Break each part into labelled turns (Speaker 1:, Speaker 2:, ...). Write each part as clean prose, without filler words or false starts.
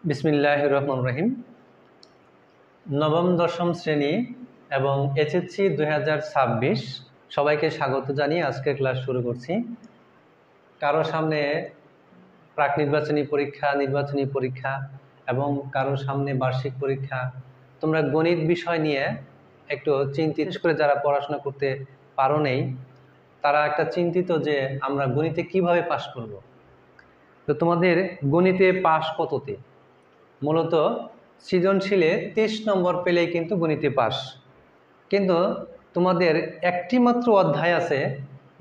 Speaker 1: বিসমিল্লাহির রহমানির রহিম। নবম দশম শ্রেণী এবং এইচএসসি 2026 সবাইকে স্বাগত জানিয়ে আজকের ক্লাস শুরু করছি। কারো সামনে প্রাক নির্বাচনী পরীক্ষা এবং কারোর সামনে বার্ষিক পরীক্ষা। তোমরা গণিত বিষয় নিয়ে একটু চিন্তিত করে যারা পড়াশোনা করতে পারো নেই, তারা একটা চিন্তিত যে আমরা গণিতে কিভাবে পাশ করব। তো তোমাদের গণিতে পাশ কততে? মূলত সৃজনশীলে 23 নম্বর পেলেই কিন্তু গণিতে পাস, কিন্তু তোমাদের একটি মাত্র অধ্যায় আছে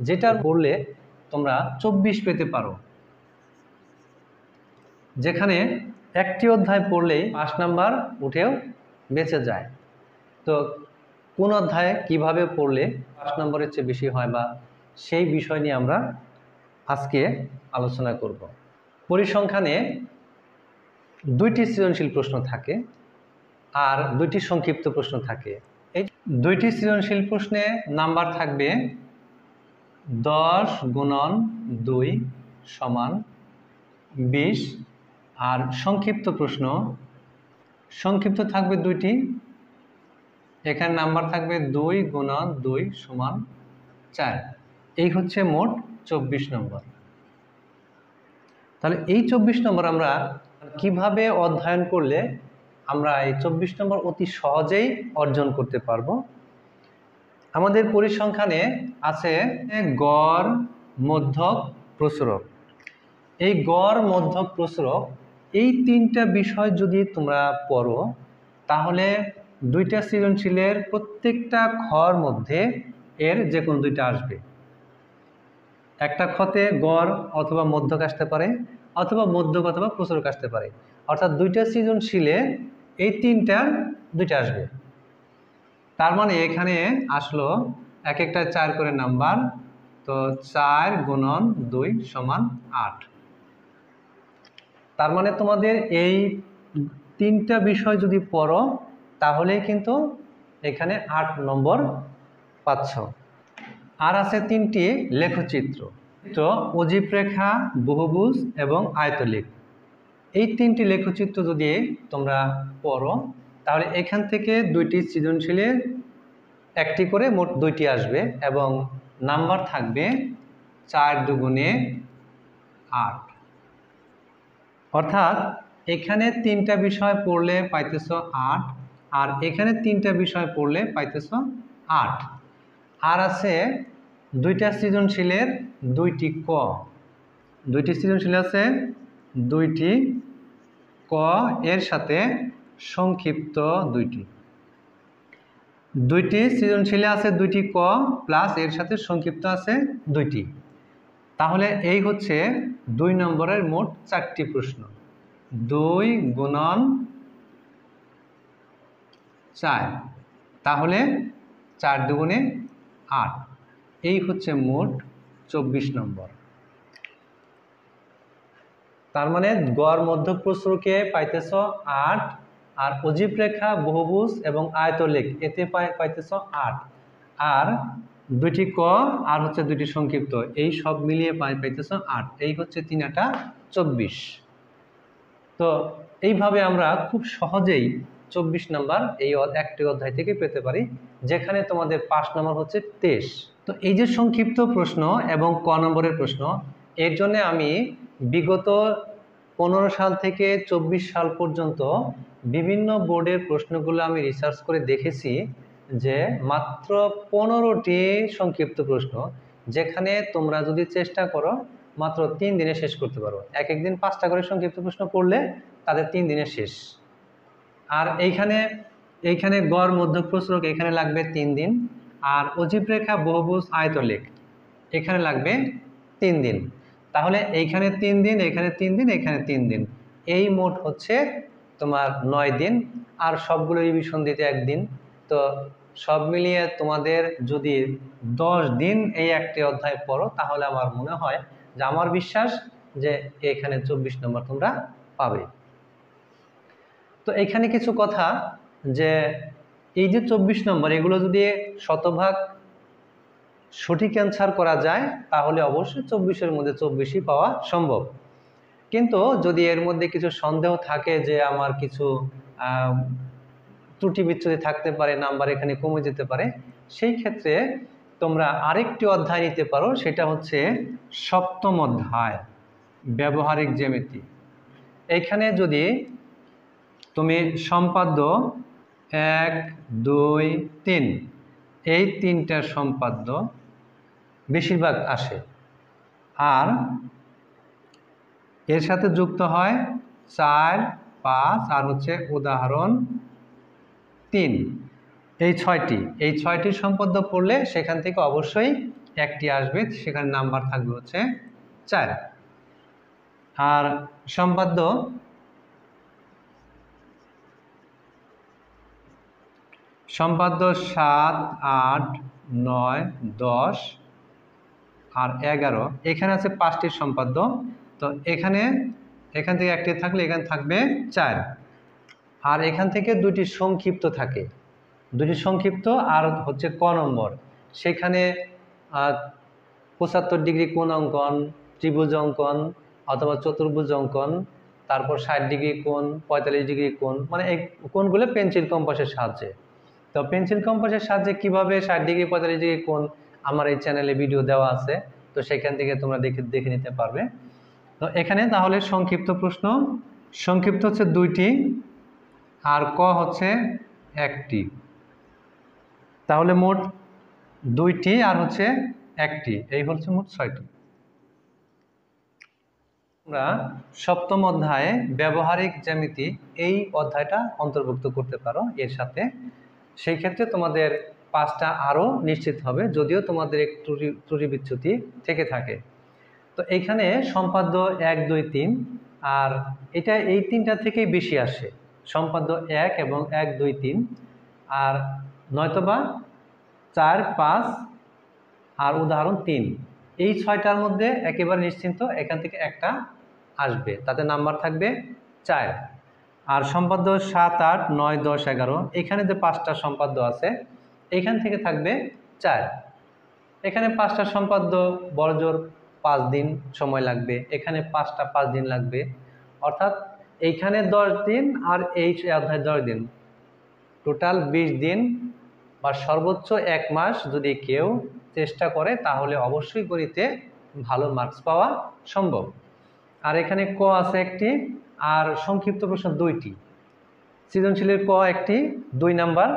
Speaker 1: যেটা পড়লে তোমরা 24 পেতে পারো, যেখানে একটি অধ্যায় পড়লেই 5 নাম্বার উঠেও বেঁচে যায়। তো কোন অধ্যায়ে কিভাবে পড়লে 5 নম্বরের চেয়ে বেশি হয় বা সেই বিষয় নিয়ে আমরা আজকে আলোচনা করব। পরিসংখ্যানে 2টি সৃজনশীল প্রশ্ন থাকে আর 2টি সংক্ষিপ্ত প্রশ্ন থাকে। এই 2টি সৃজনশীল প্রশ্নে নাম্বার থাকবে 10 গুণন 2 সমান 20, আর সংক্ষিপ্ত থাকবে 2টি, এখানে নাম্বার থাকবে 2 গুণন 2 সমান 4। এই হচ্ছে মোট 24 নম্বর। তাহলে এই 24 নম্বর আমরা কিভাবে অধ্যয়ন করলে আমরা এই 24 নম্বর অতি সহজেই অর্জন করতে পারবো। আমাদের পরিসংখ্যানে আছে গড়, মধ্যক, প্রসারক। এই গড়, মধ্যক, প্রসারক এই 3টা বিষয় যদি তোমরা পড়ো, তাহলে 2টা সৃজনশীলের প্রত্যেকটা খর মধ্যে এর যে কোনো 2টা আসবে। একটা খতে গড় অথবা মধ্যক আসতে পারে, অথবা মধ্যক অথবা প্রসারক আসতে পারে। অর্থাৎ 2টা সৃজনশীলে এই 2টা আসবে। তার মানে এখানে আসলো এক একটা 4 করে নাম্বার, তো 4 গুণন 2 সমান 8। তার মানে তোমাদের এই 3টা বিষয় যদি পড়ো তাহলেই কিন্তু এখানে 8 নম্বর পাচ্ছ। আর আছে 3টি লেখচিত্র, তো অজীব রেখা, বহুভুজ এবং আয়তলিক। এই 3টি লেখচিত্র যদি তোমরা পড়ো তাহলে এখান থেকে 2টি সৃজনশীলের একটি করে মোট 2টি আসবে এবং নাম্বার থাকবে 4 দুগুণে 8। অর্থাৎ এখানে 3টা বিষয় পড়লে পাইতেছ 8, আর এখানে 3টা বিষয় পড়লে পাইতেছ 8। আর আছে 2টা সৃজনশীলের 2টি ক, 2টি সৃজনশীল আছে 2টি ক এর সাথে সংক্ষিপ্ত 2টি সৃজনশীলে আছে 2টি ক প্লাস এর সাথে সংক্ষিপ্ত আছে 2টি। তাহলে এই হচ্ছে 2 নম্বরের মোট 4টি প্রশ্ন। 2 গুণন 4, তাহলে 4 দুগুণে 8। এই হচ্ছে মোট 24 নম্বর। তার মানে গড়, মধ্যক, প্রসারকে পাইতেছ 8, আর অজীব রেখা, বহুভুজ এবং আয়তলেখ এতে পাইতেছ 8, আর 2টি ক আর হচ্ছে 2টি সংক্ষিপ্ত, এই সব মিলিয়ে পাইতেছ 8। এই হচ্ছে 3 8 24। তো এইভাবে আমরা খুব সহজেই 24 নাম্বার এই একটি অধ্যায় থেকে পেতে পারি, যেখানে তোমাদের 5 নম্বর হচ্ছে 23। তো এই যে সংক্ষিপ্ত প্রশ্ন এবং ক নম্বরের প্রশ্ন, এর জন্য আমি বিগত 15 সাল থেকে 24 সাল পর্যন্ত বিভিন্ন বোর্ডের প্রশ্নগুলো আমি রিসার্চ করে দেখেছি যে মাত্র 15টি সংক্ষিপ্ত প্রশ্ন, যেখানে তোমরা যদি চেষ্টা করো মাত্র 3 দিনে শেষ করতে পারো। এক একদিন 5টা করে সংক্ষিপ্ত প্রশ্ন পড়লে তাদের 3 দিনে শেষ। আর এইখানে গড়, মধ্যক, প্রসারক এখানে লাগবে 3 দিন, আর অজীব রেখা, বহুভুজ, আয়তলেখ এখানে লাগবে 3 দিন। তাহলে এইখানে 3 দিন, এখানে 3 দিন, এখানে 3 দিন, এই মোট হচ্ছে তোমার 9 দিন, আর সবগুলো রিভিশন দিতে 1 দিন। তো সব মিলিয়ে তোমাদের যদি 10 দিন এই একটি অধ্যায় পড়ো, তাহলে আমার মনে হয় যে, আমার বিশ্বাস যে এখানে 24 নম্বর তোমরা পাবে। তো এখানে কিছু কথা, যে এই যে 24 নম্বর, এগুলো যদি শতভাগ সঠিক অ্যান্সার করা যায় তাহলে অবশ্যই 24-এর মধ্যে 24ই পাওয়া সম্ভব। কিন্তু যদি এর মধ্যে কিছু সন্দেহ থাকে যে আমার কিছু ত্রুটি বিচ্যুতি থাকতে পারে, নাম্বার এখানে কমে যেতে পারে, সেই ক্ষেত্রে তোমরা আরেকটি অধ্যায় নিতে পারো, সেটা হচ্ছে সপ্তম অধ্যায় ব্যবহারিক জ্যামিতি। এইখানে যদি তুমি সম্পাদ্য 1, 2, 3 এই তিনটার সম্পাদ্য বেশিরভাগ আসে, আর এর সাথে যুক্ত হয় 4, 5 আর হচ্ছে উদাহরণ 3, এই 6টির সম্পাদ্য পড়লে সেখান থেকে অবশ্যই একটি আসবে, সেখানে নাম্বার থাকবে হচ্ছে 4। আর সম্পাদ্য 7, 8, 9, 10 আর 11 এখানে আছে 5টির সম্পাদ্য। তো এখান থেকে একটি থাকলে এখানে থাকবে 4, আর এখান থেকে 2টি সংক্ষিপ্ত থাকে, 2টি সংক্ষিপ্ত আর হচ্ছে ক নম্বর, সেখানে 75 ডিগ্রি কোণ অঙ্কন, ত্রিভুজ অঙ্কন অথবা চতুর্ভুজ অঙ্কন, তারপর 60 ডিগ্রি কোণ, 45 ডিগ্রি কোণ, মানে এই কোণগুলো পেন্সিল কম্পাসের সাহায্যে। তো পেন্সিল কম্পাসের সাহায্যে কিভাবে 60 ডিগ্রি 45 ডিগ্রি কোণ আমার এই চ্যানেলে ভিডিও দেওয়া আছে, তো সেখান থেকে তোমরা দেখে নিতে পারবে। তো এখানে তাহলে সংক্ষিপ্ত প্রশ্ন, সংক্ষিপ্ত হচ্ছে 2টি আর ক হচ্ছে 1টি, তাহলে মোট 2টি আর হচ্ছে 1টি, এই হচ্ছে মোট 6টি। আমরা সপ্তম অধ্যায়ে ব্যবহারিক জ্যামিতি এই অধ্যায়টা অন্তর্ভুক্ত করতে পারো এর সাথে, সেই ক্ষেত্রে তোমাদের 5টা আরও নিশ্চিত হবে, যদিও তোমাদের একটু ত্রুটি বিচ্যুতি থেকে থাকে। তো এইখানে সম্পাদ্য 1, 2, 3, আর এটা এই 3টা থেকেই বেশি আসে, সম্পাদ্য 1 এবং 1, 2, 3, আর নয়তোবা 4, 5 আর উদাহরণ 3, এই 6টার মধ্যে একেবারে নিশ্চিন্ত এখান থেকে একটা আসবে, তাতে নাম্বার থাকবে 4। আর সম্পাদ্য 7, 8, 9, 10, 11 এখানে যে 5টা সম্পাদ্য আছে এখান থেকে থাকবে 4। এখানে 5টা সম্পাদ্য বড়জোর 5 দিন সময় লাগবে, এখানে 5টা 5 দিন লাগবে, অর্থাৎ এইখানে 10 দিন আর এই অধ্যায় 10 দিন, টোটাল 20 দিন বা সর্বোচ্চ 1 মাস যদি কেউ চেষ্টা করে তাহলে অবশ্যই গণিতে ভালো মার্কস পাওয়া সম্ভব। আর এখানে ক আছে 1টি আর সংক্ষিপ্ত প্রশ্ন 2টি, সৃজনশীলের ক 1টি 2 নাম্বার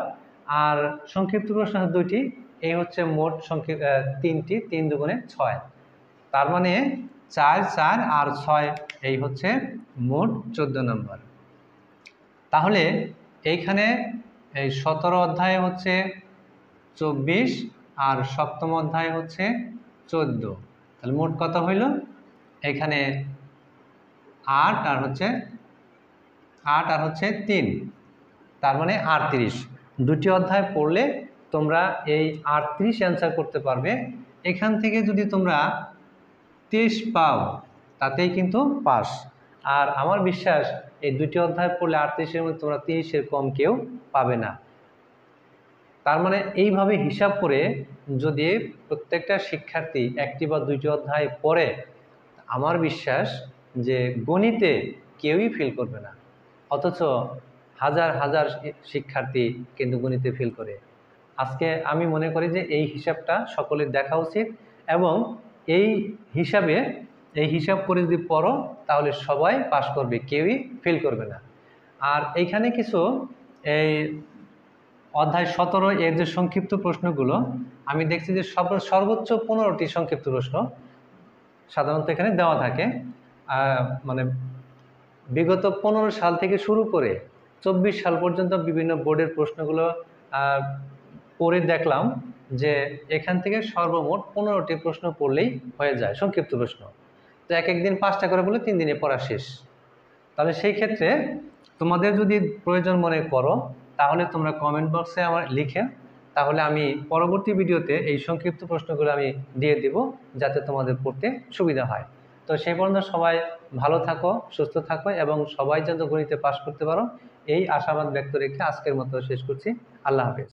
Speaker 1: আর সংক্ষিপ্ত প্রশ্ন 2টি, এই হচ্ছে মোট 3টি, 3 দুগুণে 6, তার মানে 4, 4 আর 6 এই হচ্ছে মোট 14 নাম্বার। তাহলে এইখানে এই 17 অধ্যায় হচ্ছে 24 আর সপ্তম অধ্যায় হচ্ছে 14, তাহলে মোট কত হইল? এখানে 8 আর হচ্ছে 3, তার মানে 38। 2টি অধ্যায় পড়লে তোমরা এই 38 অ্যান্সার করতে পারবে। এখান থেকে যদি তোমরা 30 পাও তাতেই কিন্তু পাস। আর আমার বিশ্বাস এই 2টি অধ্যায় পড়লে 38-এর মধ্যে তোমরা 30-এর কম কেউ পাবে না। তার মানে এইভাবে হিসাব করে যদি প্রত্যেকটা শিক্ষার্থী 1টি বা 2টি অধ্যায় পড়ে, আমার বিশ্বাস যে গণিতে কেউই ফেল করবে না, অথচ হাজার হাজার শিক্ষার্থী কিন্তু গণিতে ফেল করে। আজকে আমি মনে করি যে এই হিসাবটা সকলের দেখা উচিত, এবং এই হিসাব করে যদি পড়ো তাহলে সবাই পাস করবে, কেউই ফেল করবে না। আর এইখানে কিছু এই অধ্যায় 17 এর যে সংক্ষিপ্ত প্রশ্নগুলো আমি দেখছি যে সর্বোচ্চ 15টি সংক্ষিপ্ত প্রশ্ন সাধারণত এখানে দেওয়া থাকে। মানে বিগত 15 সাল থেকে শুরু করে 24 সাল পর্যন্ত বিভিন্ন বোর্ডের প্রশ্নগুলো পড়ে দেখলাম যে এখান থেকে সর্বমোট 15টি প্রশ্ন পড়লেই হয়ে যায় সংক্ষিপ্ত প্রশ্ন। তো এক দিন 5টা করে বলে 3 দিনে পড়া শেষ। তাহলে সেই ক্ষেত্রে তোমাদের যদি প্রয়োজন মনে করো তাহলে তোমরা কমেন্ট বক্সে আমার লিখে, তাহলে আমি পরবর্তী ভিডিওতে এই সংক্ষিপ্ত প্রশ্নগুলো আমি দিয়ে দেব যাতে তোমাদের পড়তে সুবিধা হয়। তো সেই পর্যন্ত সবাই ভালো থাকো, সুস্থ থাকো এবং সবাই যেন গণিতে পাস করতে পারো, এই আশাবাদ ব্যক্ত রেখে আজকের মতো শেষ করছি। আল্লাহ হাফেজ।